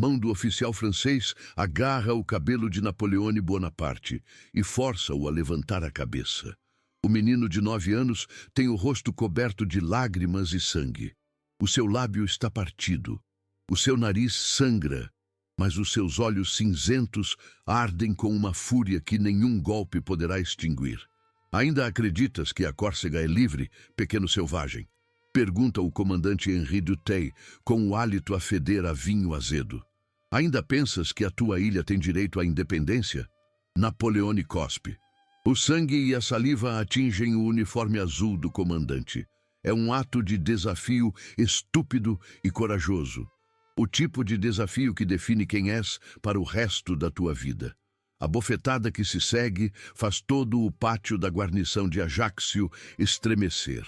mão do oficial francês agarra o cabelo de Napoleone Bonaparte e força-o a levantar a cabeça. O menino de 9 anos tem o rosto coberto de lágrimas e sangue. O seu lábio está partido. O seu nariz sangra, mas os seus olhos cinzentos ardem com uma fúria que nenhum golpe poderá extinguir. Ainda acreditas que a Córcega é livre, pequeno selvagem? Pergunta o comandante Henri Dutey, com o hálito a feder a vinho azedo. Ainda pensas que a tua ilha tem direito à independência? Napoleone cospe. O sangue e a saliva atingem o uniforme azul do comandante. É um ato de desafio estúpido e corajoso. O tipo de desafio que define quem és para o resto da tua vida. A bofetada que se segue faz todo o pátio da guarnição de Ajaccio estremecer.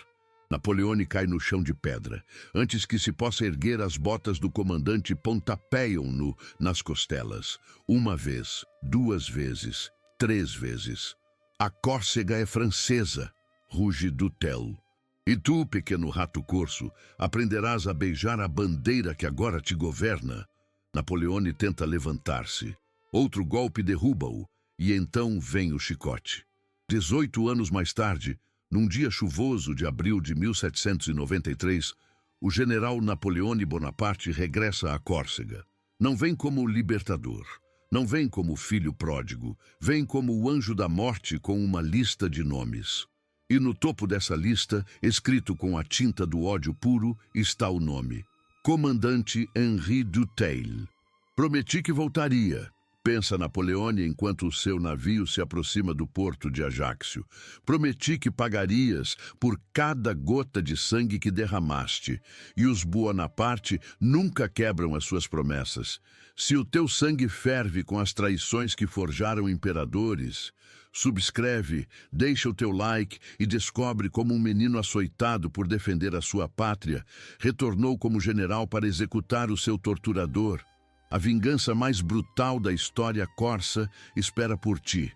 Napoleone cai no chão de pedra. Antes que se possa erguer, as botas do comandante pontapeiam-no nas costelas. 1 vez, 2 vezes, 3 vezes. A Córcega é francesa, ruge Dutel. E tu, pequeno rato corso, aprenderás a beijar a bandeira que agora te governa. Napoleone tenta levantar-se. Outro golpe derruba-o, e então vem o chicote. 18 anos mais tarde, num dia chuvoso de abril de 1793, o general Napoleone Bonaparte regressa à Córcega. Não vem como libertador, não vem como filho pródigo, vem como o anjo da morte com uma lista de nomes. E no topo dessa lista, escrito com a tinta do ódio puro, está o nome: Comandante Henri Dutey. Prometi que voltaria, pensa Napoleone enquanto o seu navio se aproxima do porto de Ajaccio. Prometi que pagarias por cada gota de sangue que derramaste, e os Bonaparte nunca quebram as suas promessas. Se o teu sangue ferve com as traições que forjaram imperadores, subscreve, deixa o teu like e descobre como um menino açoitado por defender a sua pátria retornou como general para executar o seu torturador. A vingança mais brutal da história corsa espera por ti.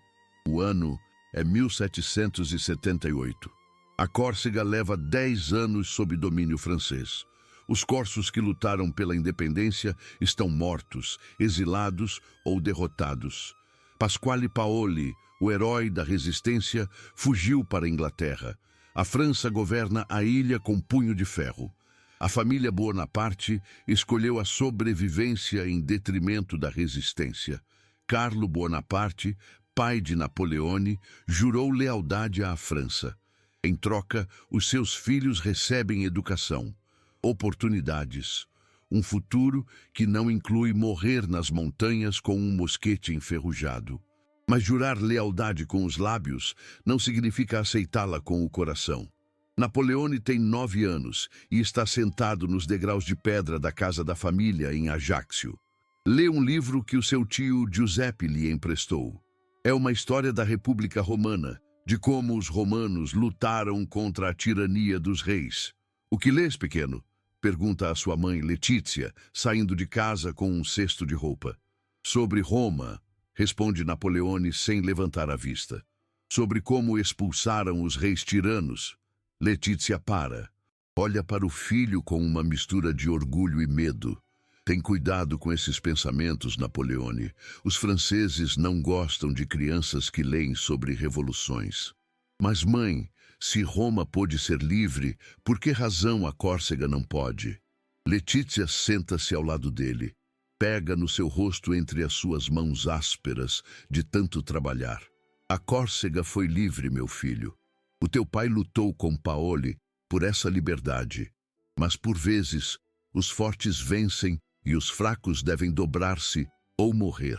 O ano é 1778. A Córcega leva 10 anos sob domínio francês. Os corsos que lutaram pela independência estão mortos, exilados ou derrotados. Pasquale Paoli, o herói da resistência, fugiu para a Inglaterra. A França governa a ilha com punho de ferro. A família Bonaparte escolheu a sobrevivência em detrimento da resistência. Carlo Bonaparte, pai de Napoleone, jurou lealdade à França. Em troca, os seus filhos recebem educação, oportunidades, um futuro que não inclui morrer nas montanhas com um mosquete enferrujado. Mas jurar lealdade com os lábios não significa aceitá-la com o coração. Napoleone tem 9 anos e está sentado nos degraus de pedra da casa da família em Ajaccio. Lê um livro que o seu tio Giuseppe lhe emprestou. É uma história da República Romana, de como os romanos lutaram contra a tirania dos reis. O que lês, pequeno? Pergunta a sua mãe Letícia, saindo de casa com um cesto de roupa. Sobre Roma, responde Napoleone sem levantar a vista. Sobre como expulsaram os reis tiranos. Letícia para. Olha para o filho com uma mistura de orgulho e medo. Tem cuidado com esses pensamentos, Napoleone. Os franceses não gostam de crianças que leem sobre revoluções. Mas, mãe, se Roma pôde ser livre, por que razão a Córcega não pode? Letícia senta-se ao lado dele. Pega no seu rosto entre as suas mãos ásperas de tanto trabalhar. A Córcega foi livre, meu filho. O teu pai lutou com Paoli por essa liberdade, mas por vezes os fortes vencem e os fracos devem dobrar-se ou morrer.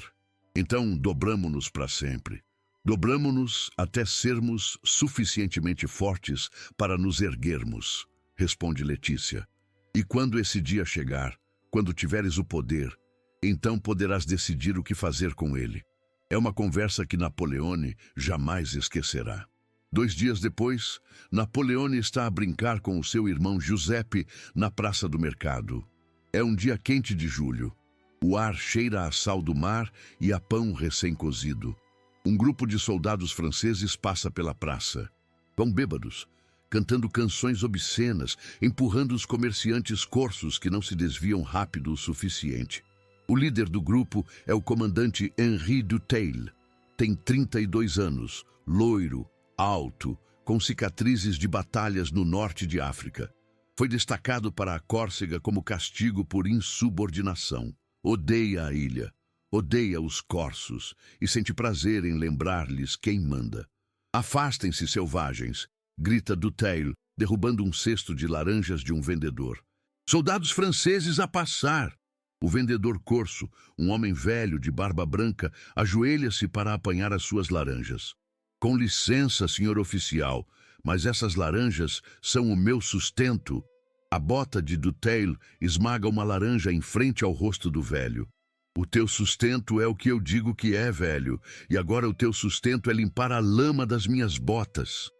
Então dobramo-nos para sempre. Dobramo-nos até sermos suficientemente fortes para nos erguermos, responde Letícia. E quando esse dia chegar, quando tiveres o poder, então poderás decidir o que fazer com ele. É uma conversa que Napoleone jamais esquecerá. 2 dias depois, Napoleone está a brincar com o seu irmão Giuseppe na Praça do Mercado. É um dia quente de julho. O ar cheira a sal do mar e a pão recém-cozido. Um grupo de soldados franceses passa pela praça. Vão bêbados, cantando canções obscenas, empurrando os comerciantes corsos que não se desviam rápido o suficiente. O líder do grupo é o comandante Henri Dutheil. Tem 32 anos, loiro, alto, com cicatrizes de batalhas no norte de África. Foi destacado para a Córcega como castigo por insubordinação. Odeia a ilha, odeia os corsos e sente prazer em lembrar-lhes quem manda. Afastem-se, selvagens, grita Dutheil, derrubando um cesto de laranjas de um vendedor. Soldados franceses a passar! O vendedor corso, um homem velho de barba branca, ajoelha-se para apanhar as suas laranjas. Com licença, senhor oficial, mas essas laranjas são o meu sustento. A bota de Dutheil esmaga uma laranja em frente ao rosto do velho. O teu sustento é o que eu digo que é, velho, e agora o teu sustento é limpar a lama das minhas botas.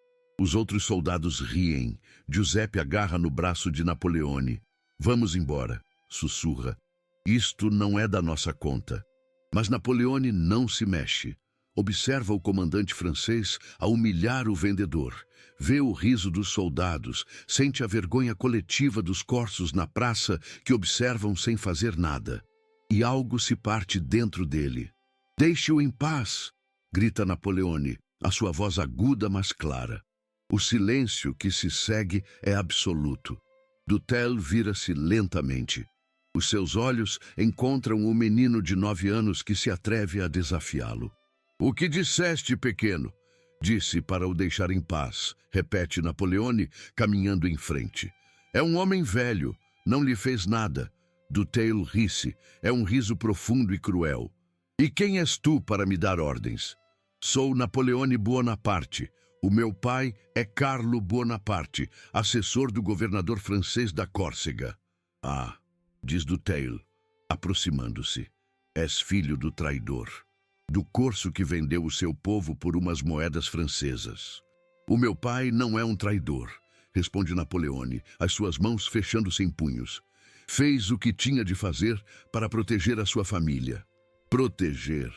Os outros soldados riem. Giuseppe agarra no braço de Napoleone. Vamos embora, sussurra. Isto não é da nossa conta. Mas Napoleone não se mexe. Observa o comandante francês a humilhar o vendedor. Vê o riso dos soldados, sente a vergonha coletiva dos corsos na praça que observam sem fazer nada. E algo se parte dentro dele. Deixe-o em paz, grita Napoleone, a sua voz aguda mas clara. O silêncio que se segue é absoluto. Dutheil vira-se lentamente. Os seus olhos encontram o menino de 9 anos que se atreve a desafiá-lo. O que disseste, pequeno? Disse para o deixar em paz, repete Napoleone, caminhando em frente. É um homem velho, não lhe fez nada. Dutheil ri-se, é um riso profundo e cruel. E quem és tu para me dar ordens? Sou Napoleone Bonaparte. O meu pai é Carlo Bonaparte, assessor do governador francês da Córcega. Ah, diz Dutheil, aproximando-se. És filho do traidor, do corso que vendeu o seu povo por umas moedas francesas. O meu pai não é um traidor, responde Napoleone, as suas mãos fechando-se em punhos. Fez o que tinha de fazer para proteger a sua família. Proteger,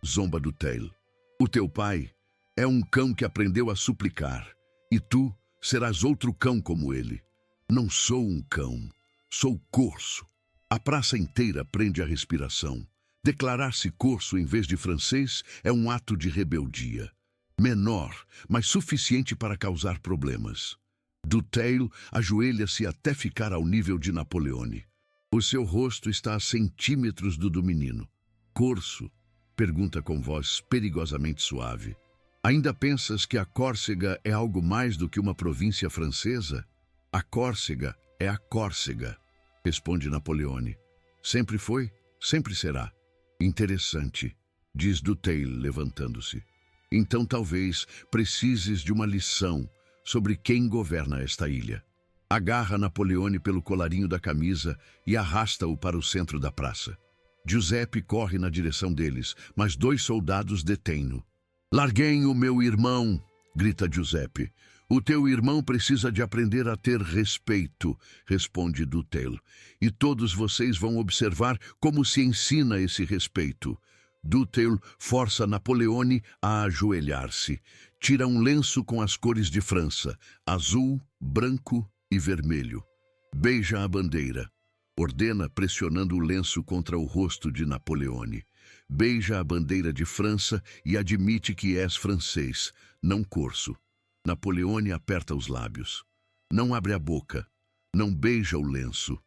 zomba Dutheil. O teu pai é um cão que aprendeu a suplicar, e tu serás outro cão como ele. Não sou um cão, sou corso. A praça inteira prende a respiração. Declarar-se corso em vez de francês é um ato de rebeldia. Menor, mas suficiente para causar problemas. Dutheil ajoelha-se até ficar ao nível de Napoleone. O seu rosto está a centímetros do menino. Corso? Pergunta com voz perigosamente suave. Ainda pensas que a Córcega é algo mais do que uma província francesa? A Córcega é a Córcega, responde Napoleone. Sempre foi, sempre será. Interessante, diz Dutheil, levantando-se. Então talvez precises de uma lição sobre quem governa esta ilha. Agarra Napoleone pelo colarinho da camisa e arrasta-o para o centro da praça. Giuseppe corre na direção deles, mas 2 soldados detêm-no. Larguem o meu irmão, grita Giuseppe. O teu irmão precisa de aprender a ter respeito, responde Dutheil. E todos vocês vão observar como se ensina esse respeito. Dutheil força Napoleone a ajoelhar-se. Tira um lenço com as cores de França, azul, branco e vermelho. Beija a bandeira. Ordena pressionando o lenço contra o rosto de Napoleone. Beija a bandeira de França e admite que és francês, não corso. Napoleone aperta os lábios. Não abre a boca. Não beija o lenço.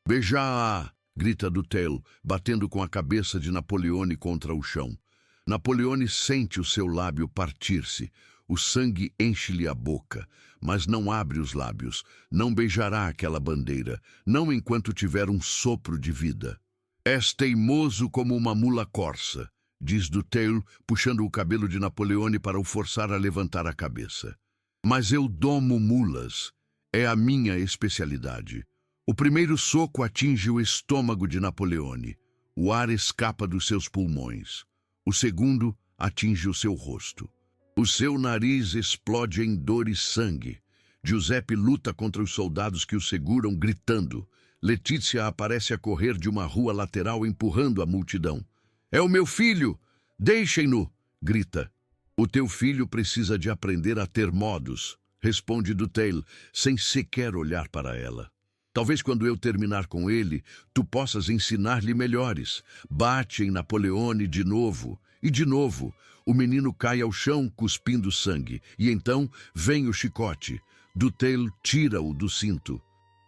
Beija-a! Grita Dutheil, batendo com a cabeça de Napoleone contra o chão. Napoleone sente o seu lábio partir-se. O sangue enche-lhe a boca, mas não abre os lábios. Não beijará aquela bandeira, não enquanto tiver um sopro de vida. És teimoso como uma mula corsa, diz Dutheil, puxando o cabelo de Napoleone para o forçar a levantar a cabeça. Mas eu domo mulas. É a minha especialidade. O primeiro soco atinge o estômago de Napoleone. O ar escapa dos seus pulmões. O segundo atinge o seu rosto. O seu nariz explode em dor e sangue. Giuseppe luta contra os soldados que o seguram, gritando. Letícia aparece a correr de uma rua lateral, empurrando a multidão. É o meu filho! Deixem-no! Grita. O teu filho precisa de aprender a ter modos, responde Dutheil, sem sequer olhar para ela. Talvez quando eu terminar com ele, tu possas ensinar-lhe melhores. Bate em Napoleone de novo. E de novo, o menino cai ao chão cuspindo sangue. E então vem o chicote. Dutheil tira-o do cinto.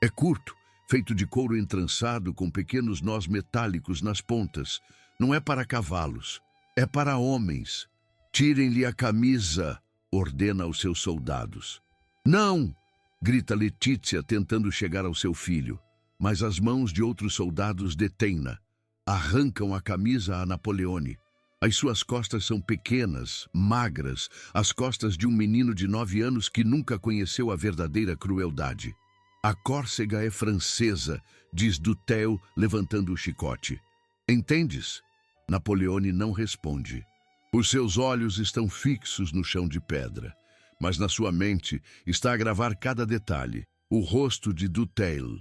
É curto, feito de couro entrançado com pequenos nós metálicos nas pontas. Não é para cavalos, é para homens. Tirem-lhe a camisa, ordena aos seus soldados. Não! Grita Letícia tentando chegar ao seu filho. Mas as mãos de outros soldados detêm-na. Arrancam a camisa a Napoleone. As suas costas são pequenas, magras, as costas de um menino de 9 anos que nunca conheceu a verdadeira crueldade. A córcega é francesa, diz Dutheil, levantando o chicote. Entendes? Napoleone não responde. Os seus olhos estão fixos no chão de pedra, mas na sua mente está a gravar cada detalhe. O rosto de Dutheil,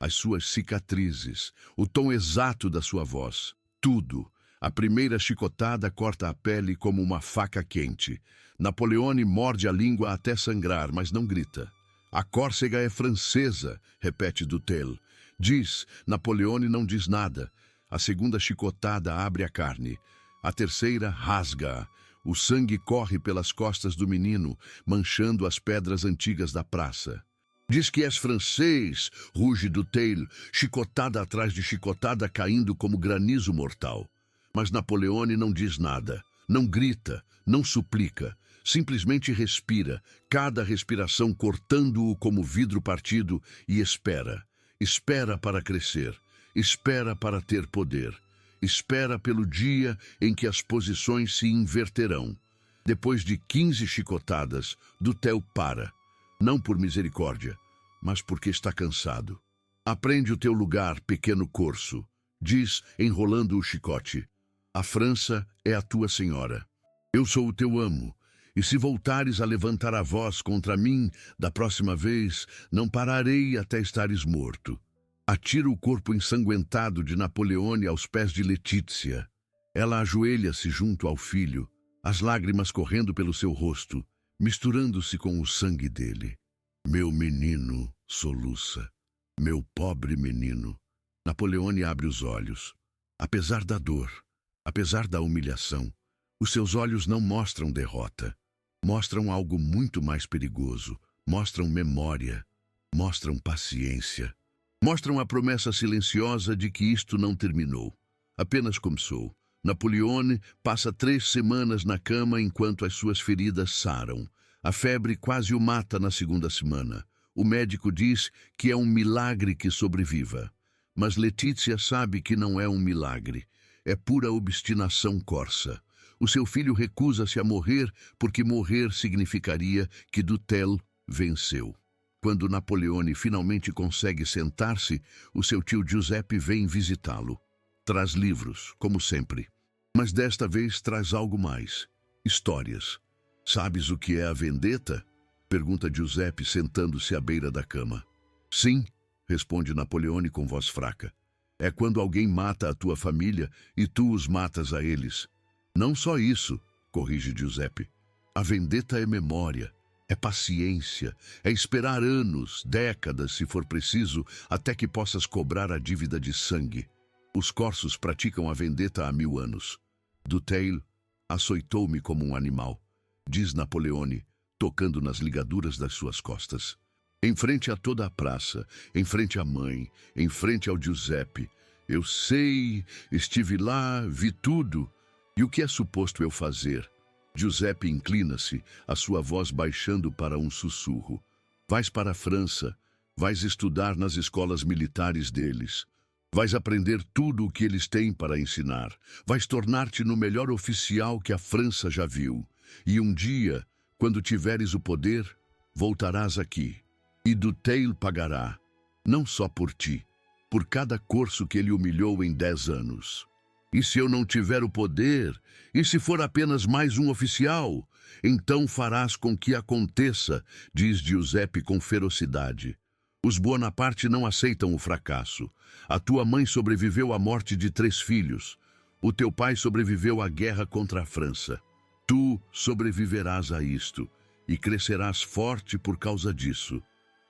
as suas cicatrizes, o tom exato da sua voz, tudo. A primeira chicotada corta a pele como uma faca quente. Napoleone morde a língua até sangrar, mas não grita. A córcega é francesa, repete Dutheil. Diz, Napoleone não diz nada. A segunda chicotada abre a carne. A terceira rasga-a. O sangue corre pelas costas do menino, manchando as pedras antigas da praça. Diz que és francês, ruge Dutheil, chicotada atrás de chicotada caindo como granizo mortal. Mas Napoleone não diz nada, não grita, não suplica, simplesmente respira, cada respiração cortando-o como vidro partido e espera. Espera para crescer, espera para ter poder, espera pelo dia em que as posições se inverterão. Depois de 15 chicotadas, Dutheil para, não por misericórdia, mas porque está cansado. Aprende o teu lugar, pequeno corso, diz, enrolando o chicote. A França é a tua senhora. Eu sou o teu amo, e se voltares a levantar a voz contra mim, da próxima vez, não pararei até estares morto. Atira o corpo ensanguentado de Napoleone aos pés de Letícia. Ela ajoelha-se junto ao filho, as lágrimas correndo pelo seu rosto, misturando-se com o sangue dele. Meu menino, soluça. Meu pobre menino. Napoleone abre os olhos. Apesar da dor, apesar da humilhação, os seus olhos não mostram derrota. Mostram algo muito mais perigoso. Mostram memória. Mostram paciência. Mostram a promessa silenciosa de que isto não terminou. Apenas começou. Napoleone passa 3 semanas na cama enquanto as suas feridas saram. A febre quase o mata na 2ª semana. O médico diz que é um milagre que sobreviva. Mas Letícia sabe que não é um milagre. É pura obstinação corsa. O seu filho recusa-se a morrer porque morrer significaria que Dutheil venceu. Quando Napoleone finalmente consegue sentar-se, o seu tio Giuseppe vem visitá-lo. Traz livros, como sempre. Mas desta vez traz algo mais. Histórias. Sabes o que é a vendetta? Pergunta Giuseppe sentando-se à beira da cama. Sim, responde Napoleone com voz fraca. É quando alguém mata a tua família e tu os matas a eles. Não só isso, corrige Giuseppe. A vendetta é memória, é paciência, é esperar anos, décadas, se for preciso, até que possas cobrar a dívida de sangue. Os corsos praticam a vendetta há 1000 anos. Dutheil açoitou-me como um animal, diz Napoleone, tocando nas ligaduras das suas costas. Em frente a toda a praça, em frente à mãe, em frente ao Giuseppe. Eu sei, estive lá, vi tudo. E o que é suposto eu fazer? Giuseppe inclina-se, a sua voz baixando para um sussurro. Vais para a França, vais estudar nas escolas militares deles. Vais aprender tudo o que eles têm para ensinar. Vais tornar-te no melhor oficial que a França já viu. E um dia, quando tiveres o poder, voltarás aqui. E Dutheil pagará, não só por ti, por cada corso que ele humilhou em 10 anos. E se eu não tiver o poder, e se for apenas mais um oficial, então farás com que aconteça, diz Giuseppe com ferocidade. Os Bonaparte não aceitam o fracasso. A tua mãe sobreviveu à morte de 3 filhos. O teu pai sobreviveu à guerra contra a França. Tu sobreviverás a isto, e crescerás forte por causa disso.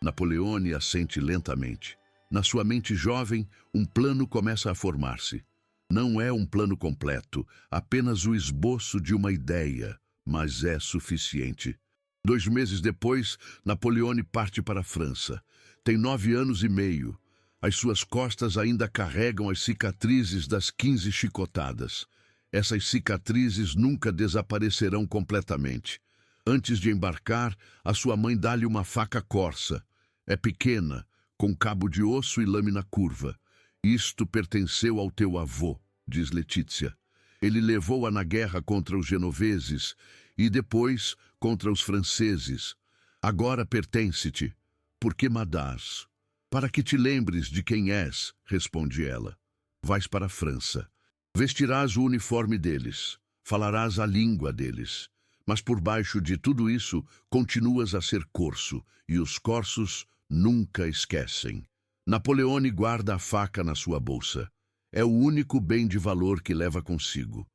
Napoleone assente lentamente. Na sua mente jovem, um plano começa a formar-se. Não é um plano completo, apenas o esboço de uma ideia, mas é suficiente. 2 meses depois, Napoleone parte para a França. Tem 9 anos e meio. As suas costas ainda carregam as cicatrizes das 15 chicotadas. Essas cicatrizes nunca desaparecerão completamente. Antes de embarcar, a sua mãe dá-lhe uma faca corsa. É pequena, com cabo de osso e lâmina curva. Isto pertenceu ao teu avô, diz Letícia. Ele levou-a na guerra contra os genoveses e depois contra os franceses. Agora pertence-te. Por que madas? Para que te lembres de quem és, responde ela. Vais para a França. Vestirás o uniforme deles. Falarás a língua deles. Mas por baixo de tudo isso, continuas a ser corso, e os corsos nunca esquecem. Napoleone guarda a faca na sua bolsa. É o único bem de valor que leva consigo.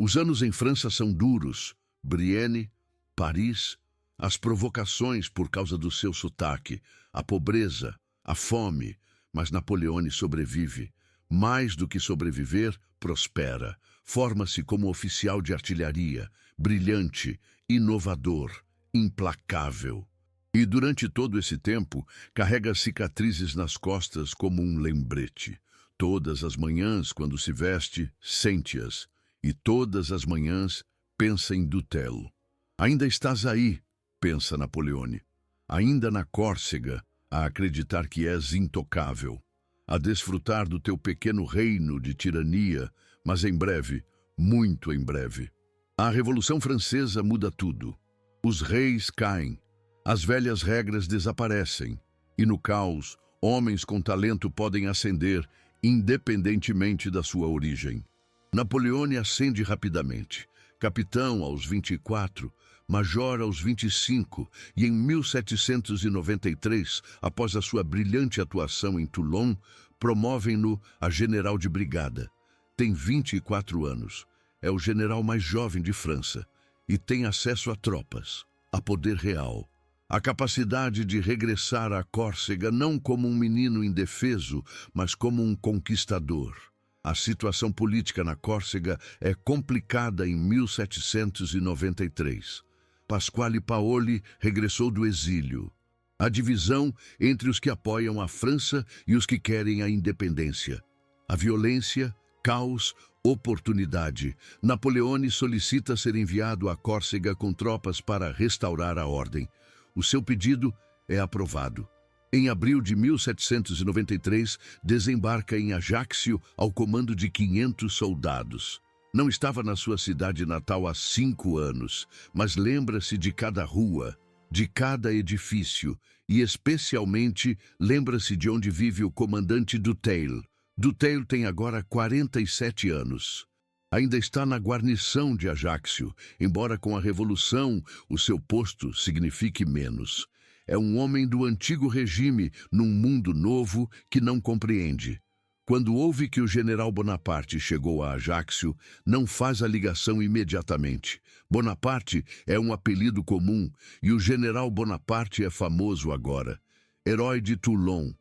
Os anos em França são duros. Brienne, Paris, as provocações por causa do seu sotaque, a pobreza, a fome, mas Napoleone sobrevive. Mais do que sobreviver, prospera. Forma-se como oficial de artilharia, brilhante, inovador, implacável. E durante todo esse tempo, carrega cicatrizes nas costas como um lembrete. Todas as manhãs, quando se veste, sente-as. E todas as manhãs, pensa em Dutel. Ainda estás aí, pensa Napoleone. Ainda na Córcega, a acreditar que és intocável. A desfrutar do teu pequeno reino de tirania, mas em breve, muito em breve. A Revolução Francesa muda tudo. Os reis caem. As velhas regras desaparecem. E no caos, homens com talento podem ascender, independentemente da sua origem. Napoleone ascende rapidamente. Capitão aos 24, major aos 25, e em 1793, após a sua brilhante atuação em Toulon, promovem-no a general de brigada. Tem 24 anos, é o general mais jovem de França e tem acesso a tropas, a poder real. A capacidade de regressar à Córcega não como um menino indefeso, mas como um conquistador. A situação política na Córcega é complicada em 1793. Pasquale Paoli regressou do exílio. A divisão entre os que apoiam a França e os que querem a independência. A violência, caos, oportunidade. Napoleone solicita ser enviado à Córcega com tropas para restaurar a ordem. O seu pedido é aprovado. Em abril de 1793, desembarca em Ajaccio ao comando de 500 soldados. Não estava na sua cidade natal há 5 anos, mas lembra-se de cada rua, de cada edifício, e especialmente lembra-se de onde vive o comandante Dutheil. Dutheil tem agora 47 anos. Ainda está na guarnição de Ajaccio, embora com a Revolução o seu posto signifique menos. É um homem do antigo regime num mundo novo que não compreende. Quando ouve que o general Bonaparte chegou a Ajaccio, não faz a ligação imediatamente. Bonaparte é um apelido comum e o general Bonaparte é famoso agora. Herói de Toulon.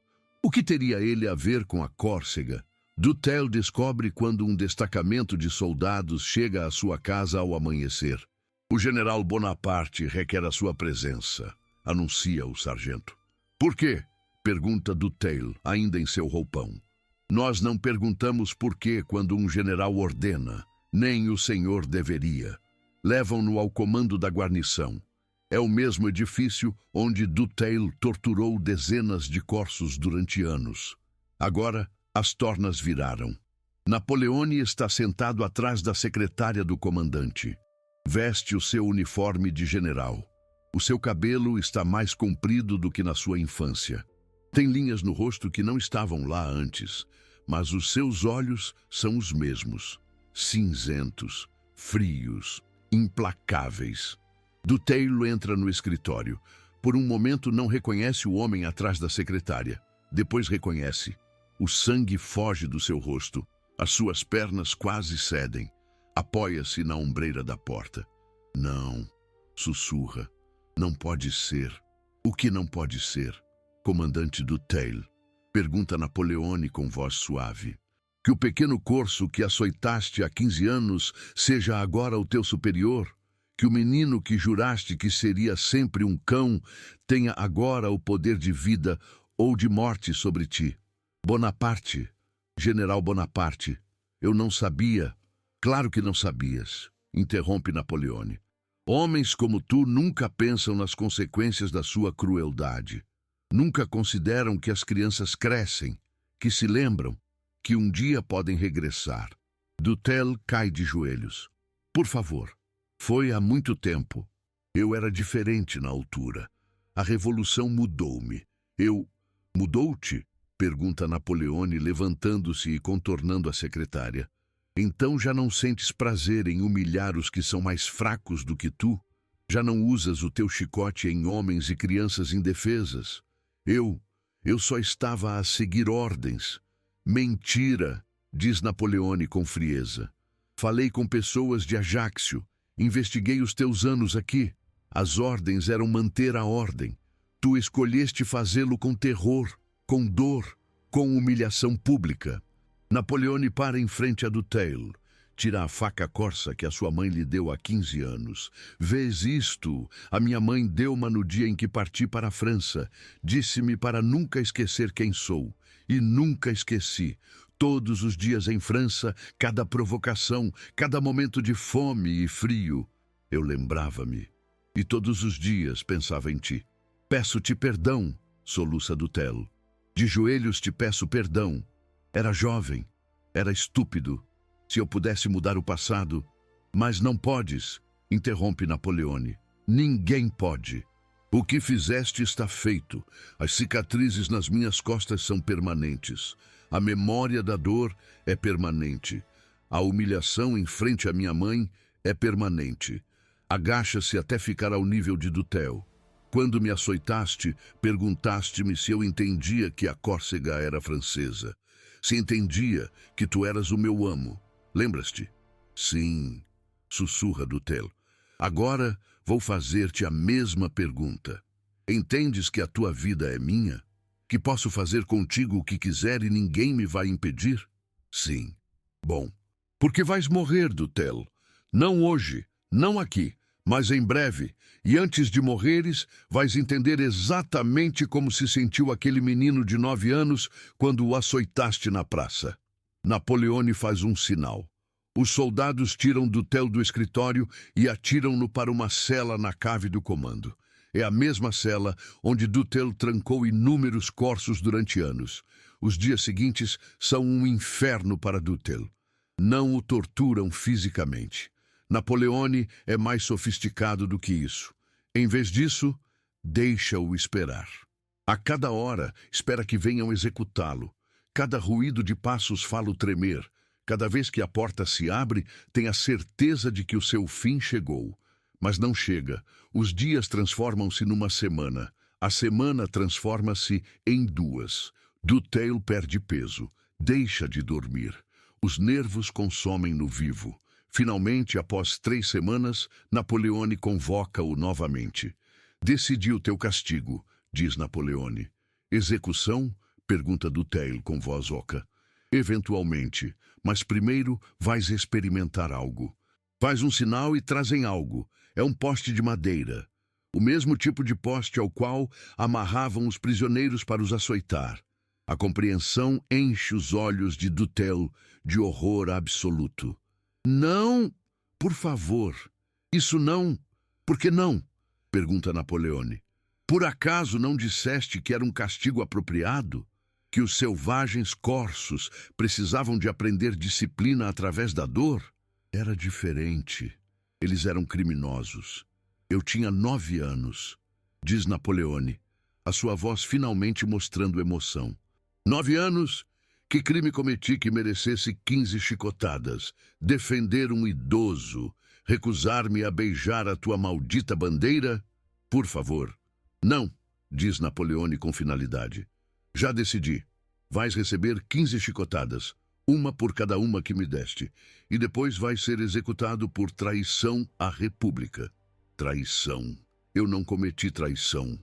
O que teria ele a ver com a Córcega? Dutheil descobre quando um destacamento de soldados chega à sua casa ao amanhecer. O general Bonaparte requer a sua presença, anuncia o sargento. Por quê? Pergunta Dutheil, ainda em seu roupão. Nós não perguntamos por quê quando um general ordena, nem o senhor deveria. Levam-no ao comando da guarnição. É o mesmo edifício onde Dutheil torturou dezenas de corsos durante anos. Agora, as tornas viraram. Napoleone está sentado atrás da secretária do comandante. Veste o seu uniforme de general. O seu cabelo está mais comprido do que na sua infância. Tem linhas no rosto que não estavam lá antes, mas os seus olhos são os mesmos. Cinzentos, frios, implacáveis. Dutheil entra no escritório. Por um momento não reconhece o homem atrás da secretária. Depois reconhece. O sangue foge do seu rosto. As suas pernas quase cedem. Apoia-se na ombreira da porta. Não, sussurra. Não pode ser. O que não pode ser? Comandante Dutheil. Pergunta Napoleone com voz suave. Que o pequeno corso que açoitaste há 15 anos seja agora o teu superior? Que o menino que juraste que seria sempre um cão tenha agora o poder de vida ou de morte sobre ti? Bonaparte, General Bonaparte, eu não sabia. Claro que não sabias, interrompe Napoleone. Homens como tu nunca pensam nas consequências da sua crueldade. Nunca consideram que as crianças crescem, que se lembram, que um dia podem regressar. Dutel cai de joelhos. Por favor. Foi há muito tempo. Eu era diferente na altura. A revolução mudou-me. Mudou-te? Pergunta Napoleone, levantando-se e contornando a secretária. Então já não sentes prazer em humilhar os que são mais fracos do que tu? Já não usas o teu chicote em homens e crianças indefesas? Eu só estava a seguir ordens. Mentira, diz Napoleone com frieza. Falei com pessoas de Ajaccio. Investiguei os teus anos aqui. As ordens eram manter a ordem. Tu escolheste fazê-lo com terror, com dor, com humilhação pública. Napoleone para em frente a Dutheil. Tira a faca corsa que a sua mãe lhe deu há 15 anos. Vês isto? A minha mãe deu-ma no dia em que parti para a França. Disse-me para nunca esquecer quem sou. E nunca esqueci. Todos os dias em França, cada provocação, cada momento de fome e frio, eu lembrava-me. E todos os dias pensava em ti. Peço-te perdão, soluça Dutheil. De joelhos te peço perdão. Era jovem, era estúpido. Se eu pudesse mudar o passado... Mas não podes, interrompe Napoleone. Ninguém pode. O que fizeste está feito. As cicatrizes nas minhas costas são permanentes. A memória da dor é permanente. A humilhação em frente à minha mãe é permanente. Agacha-se até ficar ao nível de Dutheil. Quando me açoitaste, perguntaste-me se eu entendia que a Córcega era francesa. Se entendia que tu eras o meu amo. Lembras-te? Sim, sussurra Dutheil. Agora vou fazer-te a mesma pergunta. Entendes que a tua vida é minha? Que posso fazer contigo o que quiser e ninguém me vai impedir? Sim. Bom, porque vais morrer, Dutheil. Não hoje, não aqui, mas em breve. E antes de morreres, vais entender exatamente como se sentiu aquele menino de 9 anos quando o açoitaste na praça. Napoleone faz um sinal. Os soldados tiram Dutheil do escritório e atiram-no para uma cela na cave do comando. É a mesma cela onde Dutheil trancou inúmeros corsos durante anos. Os dias seguintes são um inferno para Dutheil. Não o torturam fisicamente. Napoleone é mais sofisticado do que isso. Em vez disso, deixa-o esperar. A cada hora, espera que venham executá-lo. Cada ruído de passos fá-lo tremer. Cada vez que a porta se abre, tem a certeza de que o seu fim chegou. Mas não chega. Os dias transformam-se numa semana. A semana transforma-se em 2. Dutheil perde peso. Deixa de dormir. Os nervos consomem-no vivo. Finalmente, após 3 semanas, Napoleone convoca-o novamente. Decidi o teu castigo, diz Napoleone. Execução? Pergunta Dutheil com voz oca. Eventualmente, mas primeiro vais experimentar algo. Faz um sinal e trazem algo. É um poste de madeira. O mesmo tipo de poste ao qual amarravam os prisioneiros para os açoitar. A compreensão enche os olhos de Dutheil de horror absoluto. Não, por favor. Isso não. Por que não? Pergunta Napoleone. Por acaso não disseste que era um castigo apropriado? Que os selvagens corsos precisavam de aprender disciplina através da dor? Era diferente. Eles eram criminosos. Eu tinha 9 anos, diz Napoleone, a sua voz finalmente mostrando emoção. 9 anos? Que crime cometi que merecesse 15 chicotadas? Defender um idoso? Recusar-me a beijar a tua maldita bandeira? Por favor. Não, diz Napoleone com finalidade. Já decidi. Vais receber 15 chicotadas, uma por cada uma que me deste, e depois vais ser executado por traição à República. Traição. Eu não cometi traição.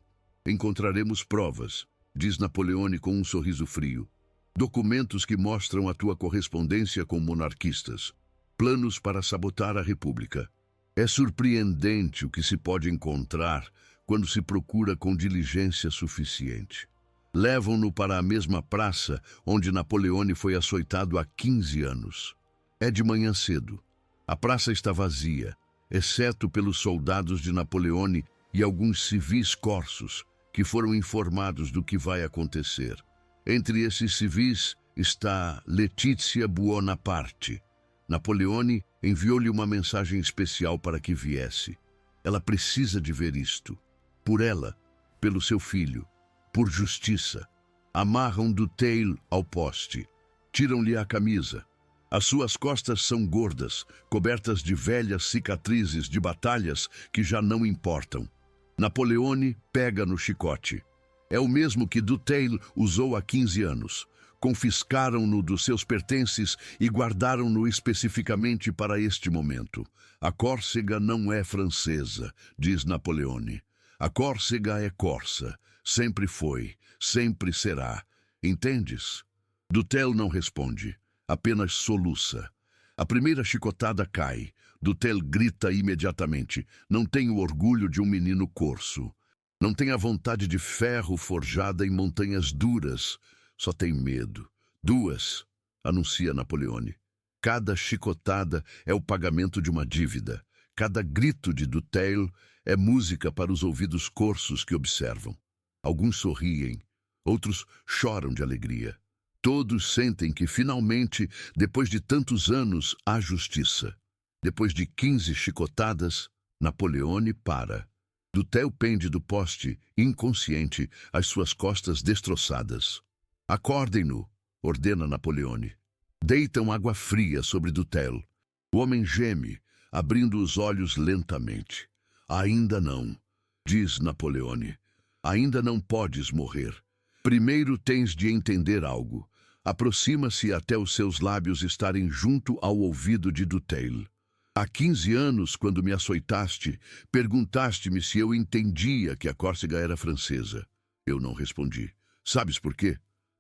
Encontraremos provas. diz Napoleone com um sorriso frio. Documentos que mostram a tua correspondência com monarquistas. Planos para sabotar a República. É surpreendente o que se pode encontrar quando se procura com diligência suficiente. Levam-no para a mesma praça onde Napoleone foi açoitado há 15 anos. É de manhã cedo. A praça está vazia, exceto pelos soldados de Napoleone e alguns civis corsos que foram informados do que vai acontecer. Entre esses civis está Letícia Buonaparte. Napoleone enviou-lhe uma mensagem especial para que viesse. Ela precisa de ver isto. Por ela, pelo seu filho, por justiça. Amarram Dutheil ao poste. Tiram-lhe a camisa. As suas costas são gordas, cobertas de velhas cicatrizes de batalhas que já não importam. Napoleone pega no chicote. É o mesmo que Dutheil usou há 15 anos. Confiscaram-no dos seus pertences e guardaram-no especificamente para este momento. A Córcega não é francesa, diz Napoleone. A Córcega é corsa. Sempre foi, sempre será. Entendes? Dutheil não responde, apenas soluça. A primeira chicotada cai. Dutheil grita imediatamente. Não tem o orgulho de um menino corso. Não tem a vontade de ferro forjada em montanhas duras. Só tem medo. 2, anuncia Napoleone. Cada chicotada é o pagamento de uma dívida. Cada grito de Dutheil é música para os ouvidos corsos que observam. Alguns sorriem, outros choram de alegria. Todos sentem que, finalmente, depois de tantos anos, há justiça. Depois de 15 chicotadas, Napoleone para. Dutheil pende do poste, inconsciente, as suas costas destroçadas. Acordem-no, ordena Napoleone. Deitam água fria sobre Dutheil. O homem geme, abrindo os olhos lentamente. Ainda não, diz Napoleone. Ainda não podes morrer. Primeiro tens de entender algo. Aproxima-se até os seus lábios estarem junto ao ouvido de Dutheil. Há 15 anos, quando me açoitaste, perguntaste-me se eu entendia que a Córcega era francesa. Eu não respondi. Sabes por quê?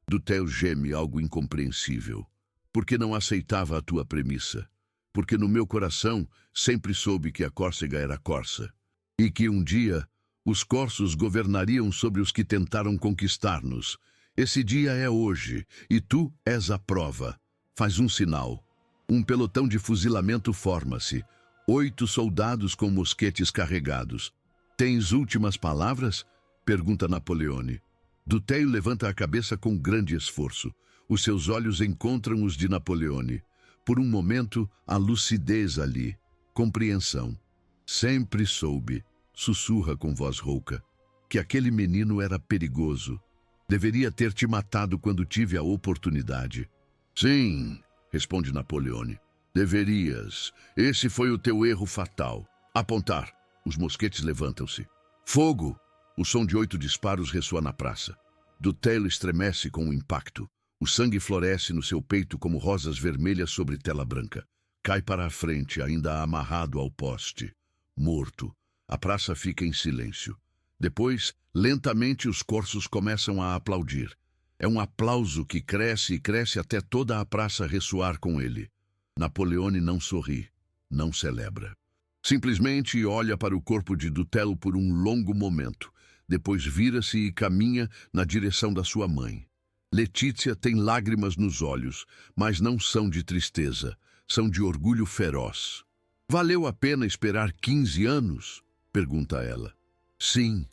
Dutheil geme algo incompreensível. Porque não aceitava a tua premissa. Porque no meu coração sempre soube que a Córcega era corsa. E que um dia os corsos governariam sobre os que tentaram conquistar-nos. Esse dia é hoje, e tu és a prova. Faz um sinal. Um pelotão de fuzilamento forma-se. 8 soldados com mosquetes carregados. Tens últimas palavras? Pergunta Napoleone. Dutheil levanta a cabeça com grande esforço. Os seus olhos encontram os de Napoleone. Por um momento, há lucidez ali. Compreensão. Sempre soube, sussurra com voz rouca, que aquele menino era perigoso. Deveria ter te matado quando tive a oportunidade. Sim, responde Napoleone. Deverias. Esse foi o teu erro fatal. Apontar. Os mosquetes levantam-se. Fogo! O som de 8 disparos ressoa na praça. Dutheil estremece com o impacto. O sangue floresce no seu peito como rosas vermelhas sobre tela branca. Cai para a frente, ainda amarrado ao poste. Morto. A praça fica em silêncio. Depois, lentamente, os corsos começam a aplaudir. É um aplauso que cresce e cresce até toda a praça ressoar com ele. Napoleone não sorri, não celebra. Simplesmente olha para o corpo de Dutheil por um longo momento. Depois vira-se e caminha na direção da sua mãe. Letícia tem lágrimas nos olhos, mas não são de tristeza, são de orgulho feroz. Valeu a pena esperar 15 anos? Pergunta ela. Sim,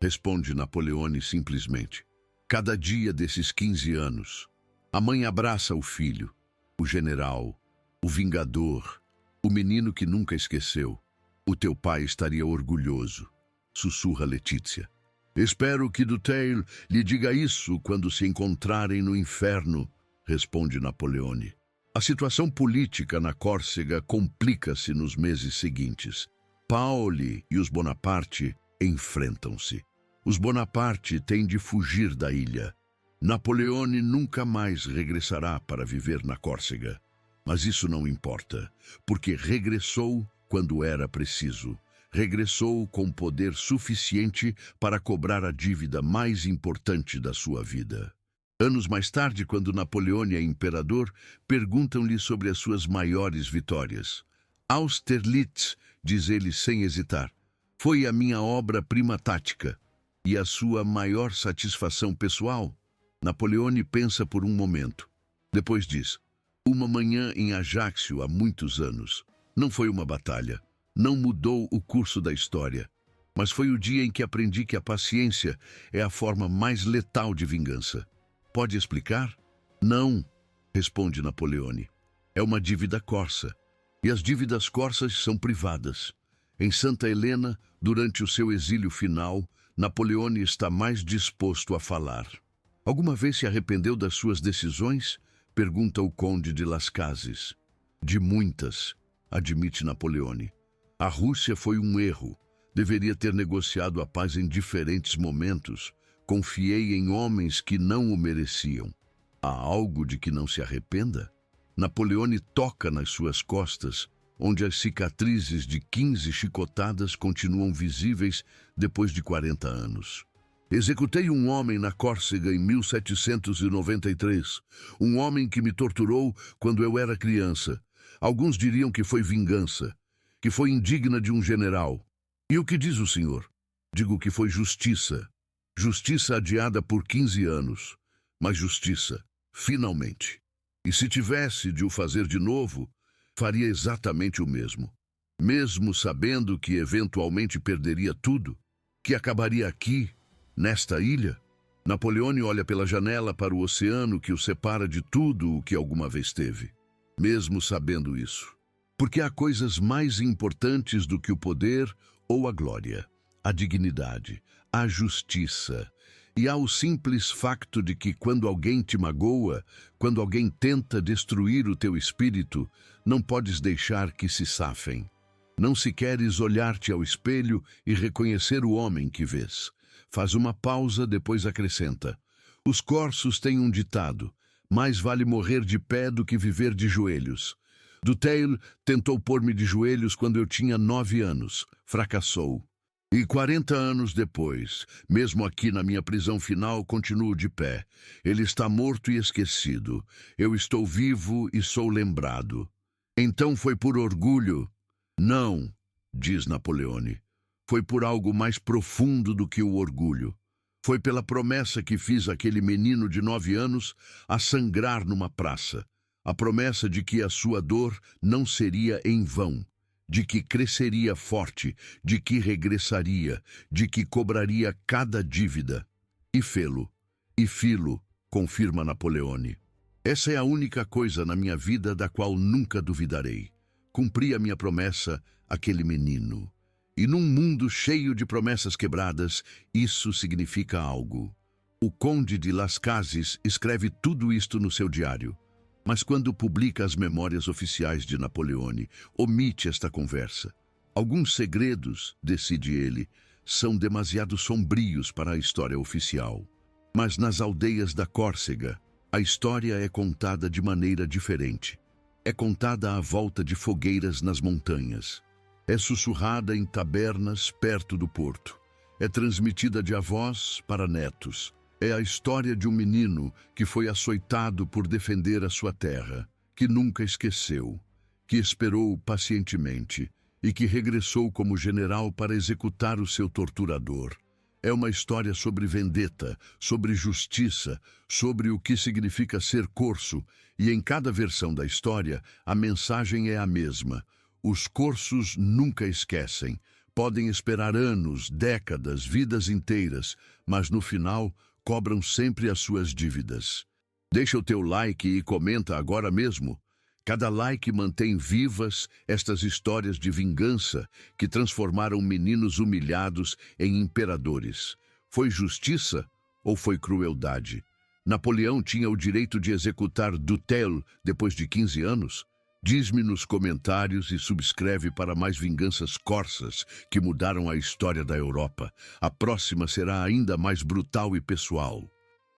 responde Napoleone simplesmente. Cada dia desses 15 anos. A mãe abraça o filho, o general, o vingador, o menino que nunca esqueceu. O teu pai estaria orgulhoso, sussurra Letícia. Espero que Dutheil lhe diga isso quando se encontrarem no inferno, responde Napoleone. A situação política na Córcega complica-se nos meses seguintes. Paoli e os Bonaparte enfrentam-se. Os Bonaparte têm de fugir da ilha. Napoleone nunca mais regressará para viver na Córcega. Mas isso não importa, porque regressou quando era preciso. regressou com poder suficiente para cobrar a dívida mais importante da sua vida. Anos mais tarde, quando Napoleão é imperador, perguntam-lhe sobre as suas maiores vitórias. Austerlitz, diz ele sem hesitar, foi a minha obra-prima tática. E a sua maior satisfação pessoal? Napoleão pensa por um momento. Depois diz, uma manhã em Ajaccio há muitos anos. Não foi uma batalha. Não mudou o curso da história. Mas foi o dia em que aprendi que a paciência é a forma mais letal de vingança. Pode explicar? Não, responde Napoleão. É uma dívida corsa. E as dívidas corsas são privadas. Em Santa Helena, durante o seu exílio final, Napoleão está mais disposto a falar. Alguma vez se arrependeu das suas decisões? Pergunta o conde de Las Cases. De muitas, admite Napoleão. A Rússia foi um erro. Deveria ter negociado a paz em diferentes momentos. Confiei em homens que não o mereciam. Há algo de que não se arrependa? Napoleão toca nas suas costas, onde as cicatrizes de 15 chicotadas continuam visíveis depois de 40 anos. Executei um homem na Córcega em 1793, um homem que me torturou quando eu era criança. Alguns diriam que foi vingança, que foi indigna de um general. E o que diz o senhor? Digo que foi justiça. Justiça adiada por 15 anos, mas justiça, finalmente. E se tivesse de o fazer de novo, faria exatamente o mesmo. Mesmo sabendo que eventualmente perderia tudo, que acabaria aqui, nesta ilha. Napoleão olha pela janela para o oceano que o separa de tudo o que alguma vez teve. Mesmo sabendo isso. Porque há coisas mais importantes do que o poder ou a glória, a dignidade, a justiça. E há o simples facto de que quando alguém te magoa, quando alguém tenta destruir o teu espírito, não podes deixar que se safem. Não se queres olhar-te ao espelho e reconhecer o homem que vês. Faz uma pausa, depois acrescenta. Os corsos têm um ditado, mais vale morrer de pé do que viver de joelhos. Dutheil tentou pôr-me de joelhos quando eu tinha 9 anos. Fracassou. E 40 anos depois, mesmo aqui na minha prisão final, continuo de pé. Ele está morto e esquecido. Eu estou vivo e sou lembrado. Então foi por orgulho? Não, diz Napoleão. Foi por algo mais profundo do que o orgulho. Foi pela promessa que fiz àquele menino de 9 anos a sangrar numa praça. A promessa de que a sua dor não seria em vão. De que cresceria forte, de que regressaria, de que cobraria cada dívida. E fê-lo, e filo, confirma Napoleão. Essa é a única coisa na minha vida da qual nunca duvidarei. Cumpri a minha promessa àquele menino. E num mundo cheio de promessas quebradas, isso significa algo. O conde de Las Cases escreve tudo isto no seu diário. Mas quando publica as memórias oficiais de Napoleão, omite esta conversa. Alguns segredos, decide ele, são demasiado sombrios para a história oficial. Mas nas aldeias da Córcega, a história é contada de maneira diferente. É contada à volta de fogueiras nas montanhas. É sussurrada em tabernas perto do porto. É transmitida de avós para netos. É a história de um menino que foi açoitado por defender a sua terra, que nunca esqueceu, que esperou pacientemente e que regressou como general para executar o seu torturador. É uma história sobre vendetta, sobre justiça, sobre o que significa ser corso, e em cada versão da história a mensagem é a mesma. Os corsos nunca esquecem. Podem esperar anos, décadas, vidas inteiras, mas no final cobram sempre as suas dívidas. Deixa o teu like e comenta agora mesmo. Cada like mantém vivas estas histórias de vingança que transformaram meninos humilhados em imperadores. Foi justiça ou foi crueldade? Napoleão tinha o direito de executar Dutheil depois de 15 anos? Diz-me nos comentários e subscreve para mais vinganças corsas que mudaram a história da Europa. A próxima será ainda mais brutal e pessoal.